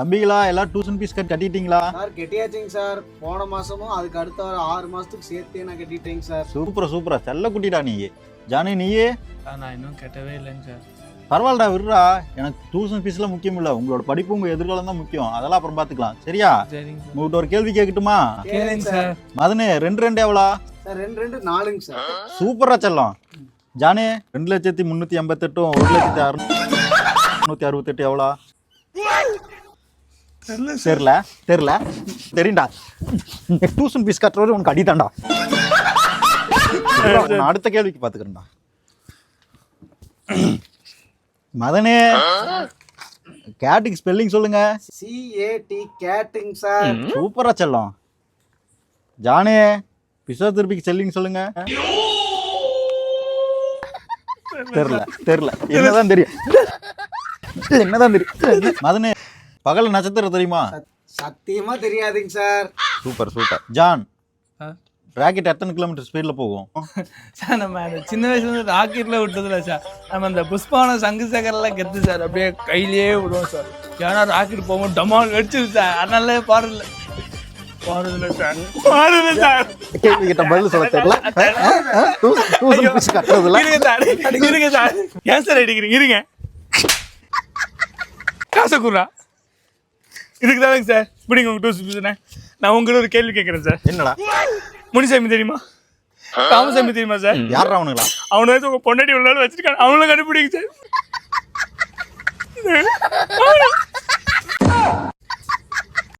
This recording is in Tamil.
தம்பிகளா எல்லாம் டியூஷன் ஃபீஸ் கட்டிட்டீங்களா? சார் கட்டியாச்சுங்க சார். போன மாசமும் அதுக்கு அடுத்த ஒரு 6 மாசத்துக்கு சேர்த்தே நான் கட்டிட்டேங்க சார். சூப்பரா செல்ல குட்டிடா நீ. ஜானி நீயே? நான் இன்னும் கட்டவே இல்லைங்க சார். பரவாயில்லடா விடுறா, எனக்கு டியூஷன் ஃபீஸ்லாம் முக்கியம் இல்லை, உங்களோட படிப்பு உங்க எதிர்காலம் தான் முக்கியம். அதெல்லாம் அப்புறம் பாத்துக்கலாம் சரியா? சரிங்க சார். உங்கள்கிட்ட ஒரு கேள்வி கேட்கட்டுமா? கேளுங்க சார். மதனே 2 எவ்வளோ? சார் 2 4ங்க சார். சூப்பரா செல்லம். ஜானே 2,388 1,668 எவ்வளோ? தெரியல தெரியும்டா. டியூஷன் ஃபீஸ் கட்டுறது உனக்கு அடிதான்டா. நான் அடுத்த கேள்விக்கு பாத்துக்கிறேன்டா. மதனே கேட்டிங் ஸ்பெல்லிங் சொல்லுங்க. CAT gating sir. சூப்பரா செல்லம். ஜானே பிசியோதெரபிக்கு செல்லிங் சொல்லுங்க. தெரியல என்னதான் தெரியும். மதனே பகல் நட்சத்திரம் தெரியுமா? சத்தியமா தெரியாதுங்க சார். சூப்பர் ஜான் ராக்கெட் எத்தனை கிலோமீட்டர் ஸ்பீட்ல போகும்? சார் நம்ம அந்த சின்ன வயசுல இருந்து ராக்கெட்ல விட்டதில்ல சார். நம்ம அந்த புஷ்பான சங்கு சேகரெல்லாம் கெத்து சார், அப்படியே கையிலேயே விடுவோம் சார். ஏன்னா ராக்கெட் போகும்போது டமால் வெடிச்சிது சார். அதனால பாருல சார். கேள்வி கிட்ட பதில் சொல்ல தெரியல. இருங்க சார், ஏன் சார் அடிக்கிறீங்க? இருங்க, காசை கூறா இதுக்கு தானங்க சார். இப்படிங்க உங்க டூஸ். நான் உங்கள்கிட்ட ஒரு கேள்வி கேட்குறேன் சார். என்னடா? முனிசாமி தெரியுமா? ராமசாமி தெரியுமா சார்? யாரா அவனுங்களா? அவனை உங்க பொண்டாட்டி உள்ள வச்சிருக்காங்க, அவங்கள கண்டுபிடிங்க சார்.